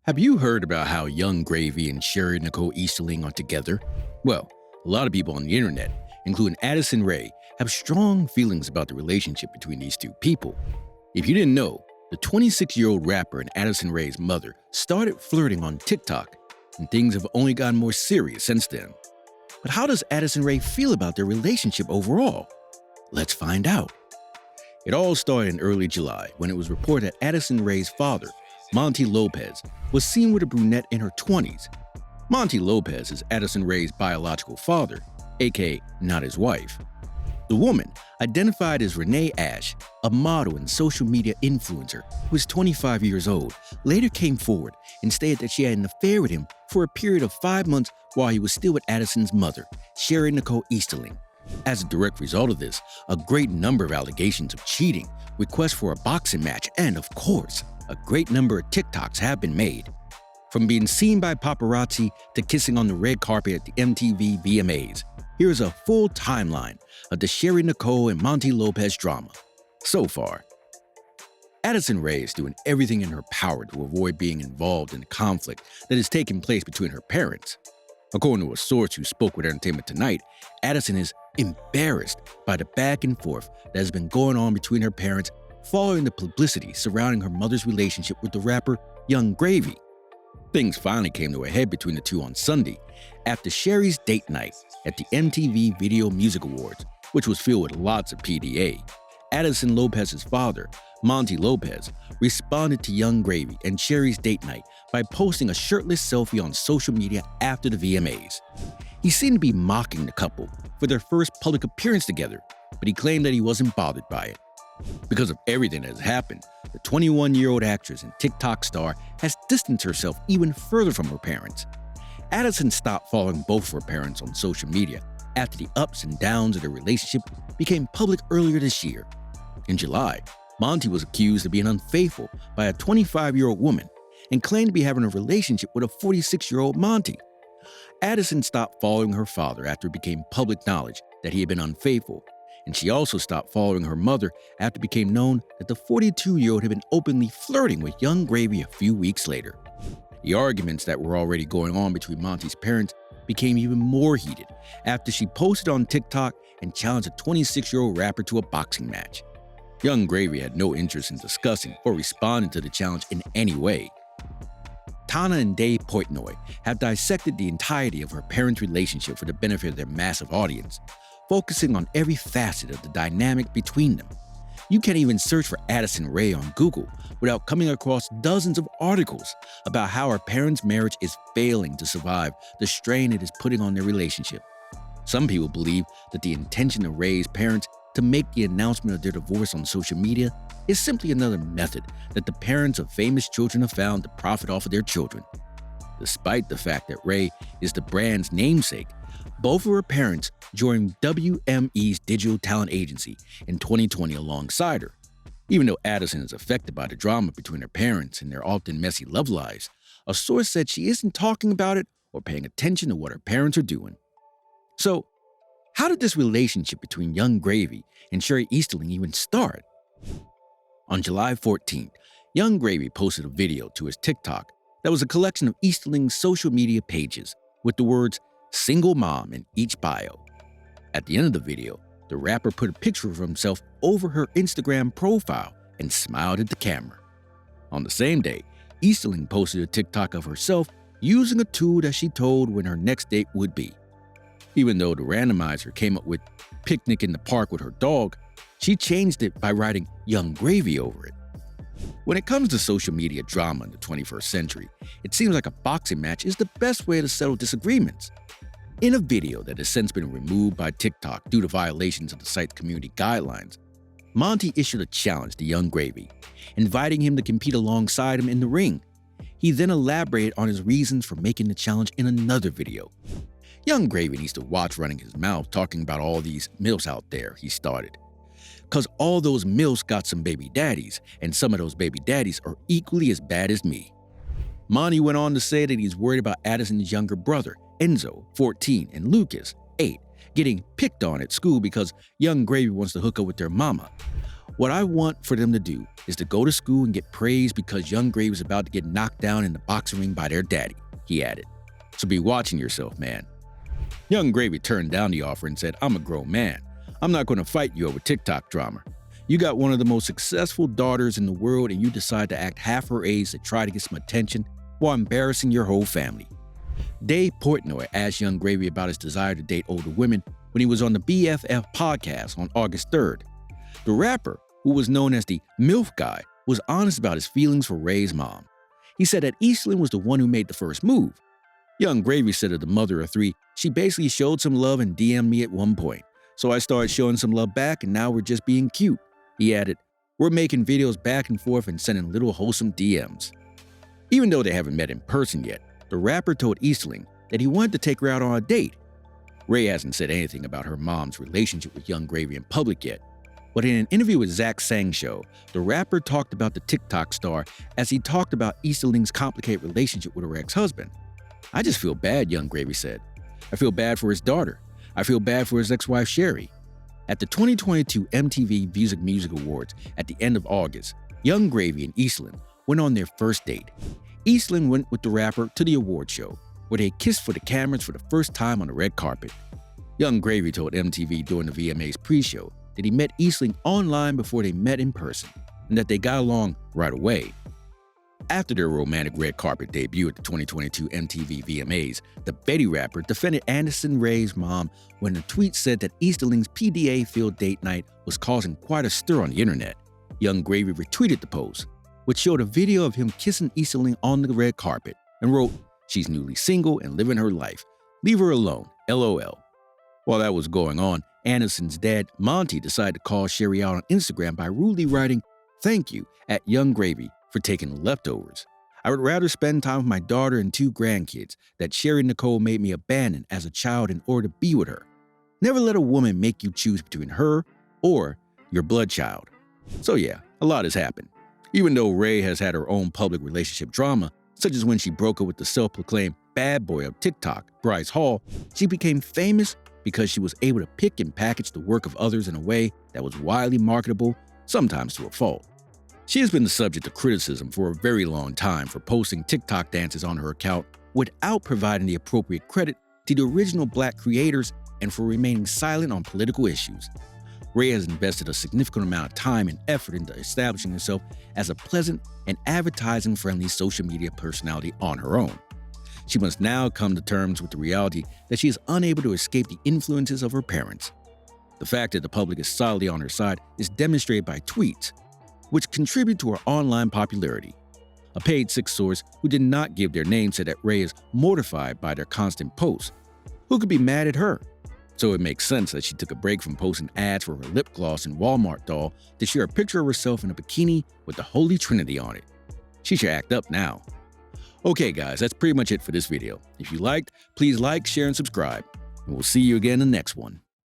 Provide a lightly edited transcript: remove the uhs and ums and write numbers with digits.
Have you heard about how Young Gravy and Sheri Easterling are together? Well, a lot of people on the internet, including Addison Rae, have strong feelings about the relationship between these two people. If you didn't know, the 26-year-old rapper and Addison Rae's mother started flirting on TikTok, and things have only gotten more serious since then. But how does Addison Rae feel about their relationship overall? Let's find out. It all started in early July when it was reported that Addison Rae's father, Monty Lopez, was seen with a brunette in her 20s. Monty Lopez is Addison Rae's biological father, aka not his wife. The woman, identified as Renee Ash, a model and social media influencer who is 25 years old, later came forward and stated that she had an affair with him for a period of 5 months while he was still with Addison's mother, Sheri Easterling. As a direct result of this, a great number of allegations of cheating, requests for a boxing match, and of course, a great number of TikToks have been made. From being seen by paparazzi to kissing on the red carpet at the MTV VMA'S, here's a full timeline of the Sheri and Monty Lopez drama. So far, Addison Rae is doing everything in her power to avoid being involved in the conflict that is taking place between her parents. According to a source who spoke with Entertainment Tonight, Addison is embarrassed by the back and forth that has been going on between her parents following the publicity surrounding her mother's relationship with the rapper Young Gravy. Things finally came to a head between the two on Sunday after Sheri's date night at the MTV Video Music Awards, which was filled with lots of PDA. Addison Lopez's father, Monty Lopez, responded to Young Gravy and Sheri's date night by posting a shirtless selfie on social media after the VMAs. He seemed to be mocking the couple for their first public appearance together, but he claimed that he wasn't bothered by it. Because of everything that has happened, the 21-year-old actress and TikTok star has distanced herself even further from her parents. Addison stopped following both of her parents on social media after the ups and downs of their relationship became public earlier this year. In July, Monty was accused of being unfaithful by a 25-year-old woman and claimed to be having a relationship with a 46-year-old Monty. Addison stopped following her father after it became public knowledge that he had been unfaithful, and she also stopped following her mother after it became known that the 42-year-old had been openly flirting with Young Gravy a few weeks later. The arguments that were already going on between Monty's parents became even more heated after she posted on TikTok and challenged a 26-year-old rapper to a boxing match. Young Gravy had no interest in discussing or responding to the challenge in any way. Tana and Dave Portnoy have dissected the entirety of her parents' relationship for the benefit of their massive audience, focusing on every facet of the dynamic between them. You can't even search for Addison Rae on Google without coming across dozens of articles about how her parents' marriage is failing to survive the strain it is putting on their relationship. Some people believe that the intention of Rae's parents to make the announcement of their divorce on social media is simply another method that the parents of famous children have found to profit off of their children. Despite the fact that Rae is the brand's namesake, both of her parents joined WME's digital talent agency in 2020 alongside her. Even though Addison is affected by the drama between her parents and their often messy love lives, a source said she isn't talking about it or paying attention to what her parents are doing. So, how did this relationship between Young Gravy and Sheri Easterling even start? On July 14th, Young Gravy posted a video to his TikTok that was a collection of Easterling's social media pages with the words "single mom" in each bio. At the end of the video, the rapper put a picture of himself over her Instagram profile and smiled at the camera. On the same day, Easterling posted a TikTok of herself using a tool that she told when her next date would be. Even though the randomizer came up with "picnic in the park with her dog," she changed it by writing "Young Gravy" over it. When it comes to social media drama in the 21st century, it seems like a boxing match is the best way to settle disagreements. In a video that has since been removed by TikTok due to violations of the site's community guidelines, Monty issued a challenge to Young Gravy, inviting him to compete alongside him in the ring. He then elaborated on his reasons for making the challenge in another video. Young Gravy needs to watch running his mouth talking about all these MILFs out there, he started. Cause all those MILFs got some baby daddies, and some of those baby daddies are equally as bad as me. Monty went on to say that he's worried about Addison's younger brother, Enzo, 14, and Lucas, 8, getting picked on at school because Young Gravy wants to hook up with their mama. What I want for them to do is to go to school and get praised because young Gravy was about to get knocked down in the boxing ring by their daddy, he added. So be watching yourself, man. Young Gravy turned down the offer and said, I'm a grown man. I'm not going to fight you over TikTok drama. You got one of the most successful daughters in the world and you decide to act half her age to try to get some attention while embarrassing your whole family. Dave Portnoy asked Young Gravy about his desire to date older women when he was on the BFF podcast on August 3rd. The rapper, who was known as the MILF guy, was honest about his feelings for Rae's mom. He said that Easterling was the one who made the first move. Young Gravy said of the mother of three, she basically showed some love and DM'd me at one point. So I started showing some love back and now we're just being cute. He added, we're making videos back and forth and sending little wholesome DMs. Even though they haven't met in person yet, the rapper told Easterling that he wanted to take her out on a date. Rae hasn't said anything about her mom's relationship with Young Gravy in public yet, but in an interview with Zach Sang Show, the rapper talked about the TikTok star as he talked about Easterling's complicated relationship with her ex-husband. I just feel bad, Young Gravy said. I feel bad for his daughter. I feel bad for his ex-wife Sheri. At the 2022 MTV Music Awards at the end of August, Young Gravy and Easterling went on their first date. Easterling went with the rapper to the award show, where they kissed for the cameras for the first time on the red carpet. Young Gravy told MTV during the VMA'S pre-show that he met Easterling online before they met in person, and that they got along right away. After their romantic red carpet debut at the 2022 MTV VMA'S, the Betty rapper defended Addison Rae's mom when a tweet said that Easterling's PDA-filled date night was causing quite a stir on the internet. Young Gravy retweeted the post, which showed a video of him kissing Easterling on the red carpet, and wrote, she's newly single and living her life. Leave her alone, LOL. While that was going on, Addison's dad, Monty, decided to call Sheri out on Instagram by rudely writing, thank you, at Young Gravy for taking leftovers. I would rather spend time with my daughter and 2 grandkids that Sheri Nicole made me abandon as a child in order to be with her. Never let a woman make you choose between her or your blood child. So yeah, a lot has happened. Even though Rae has had her own public relationship drama, such as when she broke up with the self-proclaimed bad boy of TikTok, Bryce Hall, she became famous because she was able to pick and package the work of others in a way that was widely marketable, sometimes to a fault. She has been the subject of criticism for a very long time for posting TikTok dances on her account without providing the appropriate credit to the original Black creators and for remaining silent on political issues. Rae has invested a significant amount of time and effort into establishing herself as a pleasant and advertising-friendly social media personality on her own. She must now come to terms with the reality that she is unable to escape the influences of her parents. The fact that the public is solidly on her side is demonstrated by tweets, which contribute to her online popularity. A paid Six source who did not give their name said that Rae is mortified by their constant posts. Who could be mad at her? So it makes sense that she took a break from posting ads for her lip gloss and Walmart doll to share a picture of herself in a bikini with the Holy Trinity on it. She should act up now. Okay guys, that's pretty much it for this video. If you liked, please like, share, and subscribe. And we'll see you again in the next one.